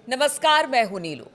नमस्कार, मैं हूं नीलू।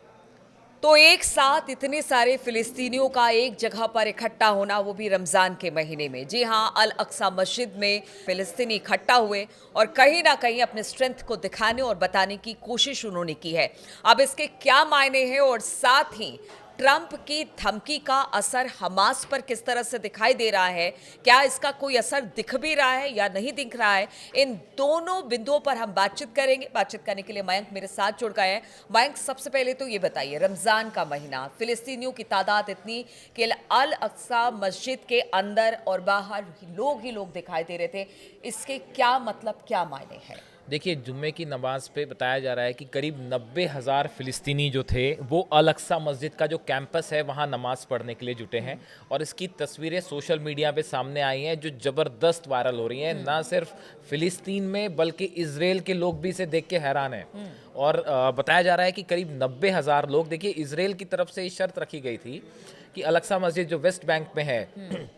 तो एक साथ इतने सारे फिलिस्तीनियों का एक जगह पर इकट्ठा होना, वो भी रमजान के महीने में। जी हां, अल अक्सा मस्जिद में फिलिस्तीनी इकट्ठा हुए और कहीं ना कहीं अपने स्ट्रेंथ को दिखाने और बताने की कोशिश उन्होंने की है। अब इसके क्या मायने हैं और साथ ही ट्रंप की धमकी का असर हमास पर किस तरह से दिखाई दे रहा है, क्या इसका कोई असर दिख भी रहा है या नहीं दिख रहा है, इन दोनों बिंदुओं पर हम बातचीत करेंगे। बातचीत करने के लिए मयंक मेरे साथ जुड़ गए हैं। मयंक, सबसे पहले तो ये बताइए, रमजान का महीना, फिलिस्तीनियों की तादाद इतनी कि अल अक्सा मस्जिद के अंदर और बाहर लोग ही लोग दिखाई दे रहे थे, इसके क्या मतलब, क्या मायने हैं? देखिए, जुम्मे की नमाज पे बताया जा रहा है कि करीब 90,000 फ़िलिस्तीनी जो थे वो अल अक्सा मस्जिद का जो कैंपस है वहाँ नमाज़ पढ़ने के लिए जुटे हैं। और इसकी तस्वीरें सोशल मीडिया पे सामने आई हैं जो ज़बरदस्त वायरल हो रही हैं। ना सिर्फ फ़िलिस्तीन में बल्कि इजराइल के लोग भी इसे देख के हैरान हैं। और बताया जा रहा है कि करीब 90,000 लोग, देखिए इजराइल की तरफ से ये शर्त रखी गई थी कि अल अक्सा मस्जिद जो वेस्ट बैंक में है,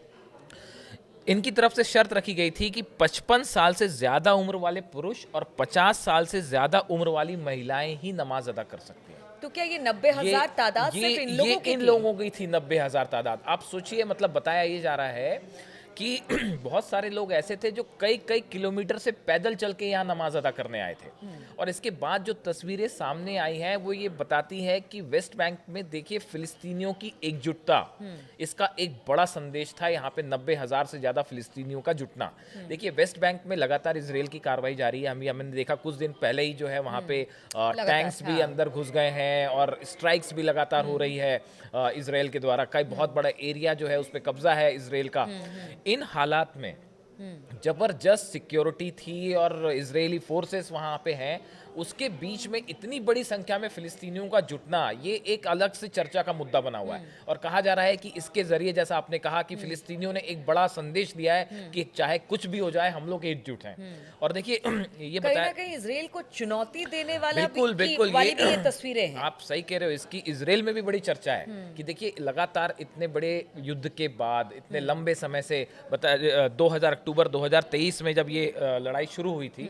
इनकी तरफ से शर्त रखी गई थी कि 55 साल से ज़्यादा उम्र वाले पुरुष और 50 साल से ज़्यादा उम्र वाली महिलाएं ही नमाज अदा कर सकती हैं। तो क्या ये 90,000 तादाद सिर्फ इन लोगों की इन थी? लोगों की थी 90,000 तादाद। आप सोचिए, मतलब बताया ये जा रहा है कि बहुत सारे लोग ऐसे थे जो कई कई किलोमीटर से पैदल चल के यहाँ नमाज अदा करने आए थे। और इसके बाद जो तस्वीरें सामने आई हैं वो ये बताती है कि वेस्ट बैंक में देखिए फ़िलिस्तीनियों की एकजुटता, इसका एक बड़ा संदेश था यहाँ पे 90,000 से ज़्यादा फ़िलिस्तीनियों का जुटना। देखिए, वेस्ट बैंक में लगातार इसराइल की कार्रवाई जारी है। हमने देखा कुछ दिन पहले ही जो है वहाँ पे टैंक्स भी अंदर घुस गए हैं और स्ट्राइक्स भी लगातार हो रही है इसराइल के द्वारा। कई बहुत बड़ा एरिया जो है उस पर कब्जा है इसराइल का। इन हालात में जबरदस्त सिक्योरिटी थी और इजरायली फोर्सेस वहां पे हैं, उसके बीच में इतनी बड़ी संख्या में फिलिस्तीनियों का जुटना, ये एक अलग से चर्चा का मुद्दा बना हुआ है। और कहा जा रहा है कि इसके जरिए, जैसा आपने कहा, कि फिलिस्तीनियों ने एक बड़ा संदेश दिया है कि चाहे कुछ भी हो जाए हम लोग एकजुट हैं। और देखिए ये कहीं बताया, ना कहीं इसराइल को चुनौती देने वाला बिल्कुल बिल्कुल, वाली भी ये तस्वीरें हैं। आप सही कह रहे हो। इसकी इजराइल में भी बड़ी चर्चा है कि देखिए लगातार इतने बड़े युद्ध के बाद, इतने लंबे समय से, 2000 अक्टूबर 2023 में जब ये लड़ाई शुरू हुई थी,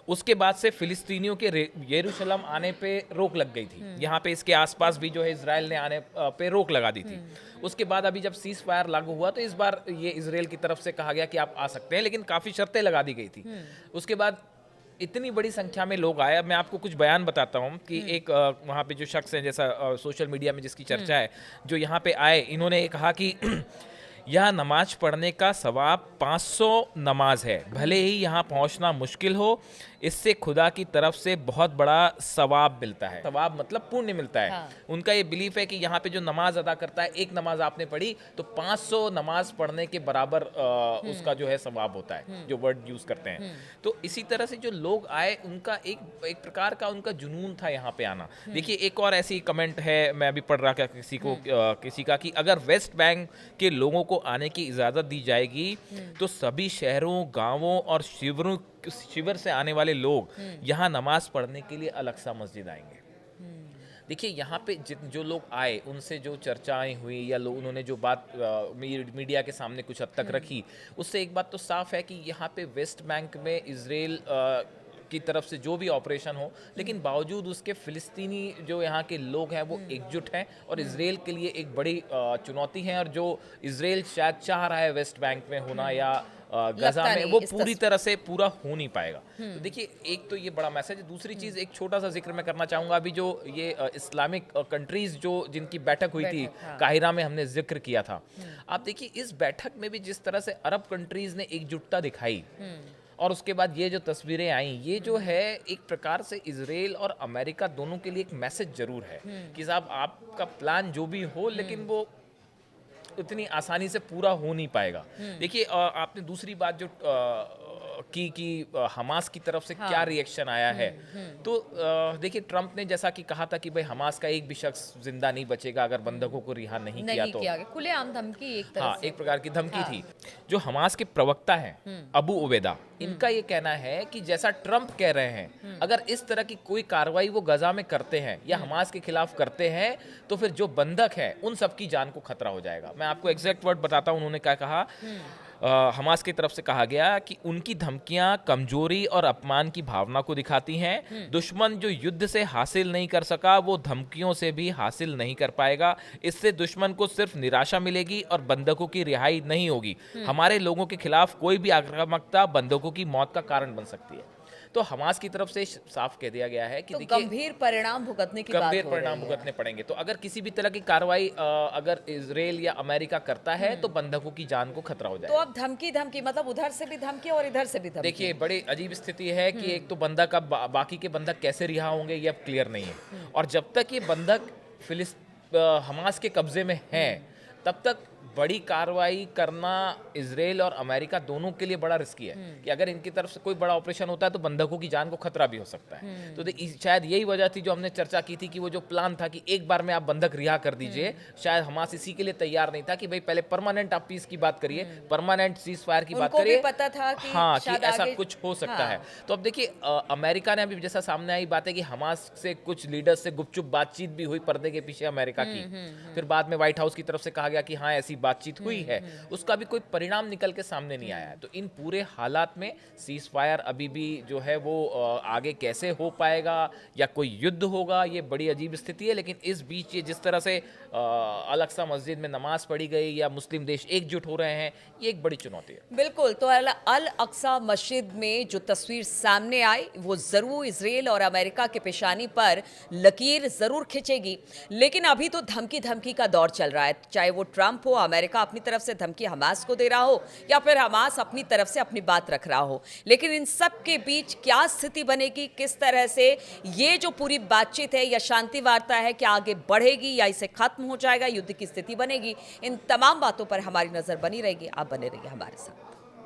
उसके बाद से फिलिस्तीनियों के यरूशलेम आने पे रोक लग गई थी। यहाँ पे इसके आसपास भी जो है इजराइल ने आने पे रोक लगा दी थी। उसके बाद अभी जब सीज फायर लागू हुआ तो इस बार ये इजराइल की तरफ से कहा गया कि आप आ सकते हैं, लेकिन काफ़ी शर्तें लगा दी गई थी। उसके बाद इतनी बड़ी संख्या में लोग आए। अब मैं आपको कुछ बयान बताता हूँ कि एक वहाँ पे जो शख्स हैं, जैसा सोशल मीडिया में जिसकी चर्चा है, जो यहाँ पे आए, इन्होंने ये कहा कि यह नमाज पढ़ने का सवाब 500 नमाज है, भले ही यहाँ पहुँचना मुश्किल हो, इससे खुदा की तरफ से बहुत बड़ा सवाब मिलता है। सवाब मतलब पुण्य मिलता है। हाँ। उनका ये बिलीफ है कि यहाँ पे जो नमाज अदा करता है, एक नमाज आपने पढ़ी तो 500 नमाज पढ़ने के बराबर उसका जो है सवाब होता है, जो वर्ड यूज करते हैं। तो इसी तरह से जो लोग आए, उनका एक प्रकार का उनका जुनून था यहाँ पे आना। देखिए, एक और ऐसी कमेंट है, मैं अभी पढ़ रहा था किसी का, कि अगर वेस्ट बैंक के लोगों को आने की इजाज़त दी जाएगी तो सभी शहरों, गांवों और शिविर से आने वाले लोग यहाँ नमाज पढ़ने के लिए अल अक्सा मस्जिद आएंगे। देखिए, यहाँ पे जो लोग आए, उनसे जो चर्चाएं हुई या लोग उन्होंने जो बात मीडिया के सामने कुछ हद तक रखी, उससे एक बात तो साफ है कि यहाँ पे वेस्ट बैंक में इजराइल की तरफ से जो भी ऑपरेशन हो, लेकिन बावजूद उसके फिलिस्तीनी जो यहाँ के लोग हैं वो एकजुट हैं और इजराइल के लिए एक बड़ी चुनौती है। और जो इजराइल शायद चाह रहा है वेस्ट बैंक में होना या गजा में, वो पूरी तरह से पूरा हो नहीं पाएगा। तो देखिए, एक तो ये बड़ा मैसेज है। दूसरी चीज़, एक छोटा सा जिक्र मैं करना चाहूँगा। अभी जो ये इस्लामिक कंट्रीज़ जो जिनकी बैठक हुई थी काहिरा में, हमने जिक्र किया था। आप देखिए, इस बैठक में भी जिस तरह से अरब कंट्रीज़ ने एकजुटता दिखाई और उसके बाद ये जो तस्वीरें आई, ये जो है एक प्रकार से इजराइल और अमेरिका दोनों के लिए एक मैसेज जरूर है कि साहब, आपका प्लान जो भी हो, लेकिन वो इतनी आसानी से पूरा हो नहीं पाएगा। देखिए, आपने दूसरी बात जो कि हमास की तरफ से क्या रिएक्शन आया है, तो देखिए, ट्रंप ने जैसा कि कहा था कि भाई हमास का एक भी शख्स जिंदा नहीं बचेगा अगर बंधकों को रिहा नहीं किया तो। खुलेआम धमकी एक तरह हाँ, से। एक प्रकार की धमकी थी। जो हमास के प्रवक्ता हैं अबू उबैदा, इनका ये कहना है कि जैसा ट्रंप कह रहे हैं, अगर इस तरह की कोई कार्रवाई वो गजा में करते हैं या हमास के खिलाफ करते हैं तो फिर जो बंधक है उन सबकी जान को खतरा हो जाएगा। मैं आपको एग्जैक्ट वर्ड बताता हूँ, उन्होंने क्या कहा। हमास की तरफ से कहा गया कि उनकी धमकियां कमजोरी और अपमान की भावना को दिखाती हैं। दुश्मन जो युद्ध से हासिल नहीं कर सका वो धमकियों से भी हासिल नहीं कर पाएगा। इससे दुश्मन को सिर्फ निराशा मिलेगी और बंधकों की रिहाई नहीं होगी। हमारे लोगों के खिलाफ कोई भी आक्रामकता बंधकों की मौत का कारण बन सकती है। तो हमास की तरफ से साफ कह दिया गया है कि तो देखिए गंभीर परिणाम भुगतने की बात गंभीर हो परिणाम रही है। भुगतने पड़ेंगे। तो अगर किसी भी तरह की कार्रवाई अगर इजराइल या अमेरिका करता है तो बंधकों की जान को खतरा हो तो जाएगा। अब धमकी धमकी मतलब उधर से भी धमकी और इधर से भी धमकी। देखिए बड़ी अजीब स्थिति है कि एक तो बंधक अब बाकी के बंधक कैसे रिहा होंगे ये अब क्लियर नहीं है। और जब तक ये बंधक हमास के कब्जे में हैं तब तक बड़ी कार्रवाई करना इजराइल और अमेरिका दोनों के लिए बड़ा रिस्की है कि अगर इनकी तरफ से कोई बड़ा ऑपरेशन होता है तो बंधकों की जान को खतरा भी हो सकता है। तो शायद यही वजह थी जो हमने चर्चा की थी कि वो जो प्लान था कि एक बार में आप बंधक रिहा कर दीजिए, शायद हमास इसी के लिए तैयार नहीं था कि भाई पहले परमानेंट आप पीस की बात करिए, परमानेंट सीज फायर की बात उनको भी करिए। पता था कि हाँ कि शायद ऐसा आगे- कुछ हो सकता हाँ। है। तो अब देखिए अमेरिका ने अभी जैसा सामने आई बात है कि हमास से कुछ लीडर्स से गुपचुप बातचीत भी हुई पर्दे के पीछे अमेरिका की। फिर बाद में व्हाइट हाउस की तरफ से कहा गया कि हाँ ऐसी बातचीत हुई है, उसका भी कोई परिणाम निकल के सामने नहीं आया है। तो इन पूरे हालात में सीज फायर अभी भी जो है वो आगे कैसे हो पाएगा या कोई युद्ध होगा, ये बड़ी अजीब स्थिति है। लेकिन इस बीच ये जिस तरह से अल अक्सा मस्जिद में नमाज पढ़ी गई या मुस्लिम देश एकजुट हो रहे हैं, ये एक बड़ी चुनौती है। बिल्कुल। तो अल अक्सा मस्जिद में जो तस्वीर सामने आई वो जरूर इजराइल और अमेरिका के पेशानी पर लकीर जरूर खींचेगी। लेकिन अभी तो धमकी धमकी का दौर चल रहा है, चाहे वो ट्रंप हो, अमेरिका अपनी तरफ से धमकी हमास को दे रहा हो या फिर हमास अपनी तरफ से अपनी बात रख रहा हो। लेकिन इन सब के बीच क्या स्थिति बनेगी, किस तरह से ये जो पूरी बातचीत है या शांति वार्ता है क्या आगे बढ़ेगी या इसे खत्म हो जाएगा, युद्ध की स्थिति बनेगी, इन तमाम बातों पर हमारी नजर बनी रहेगी। आप बने रहिए हमारे साथ।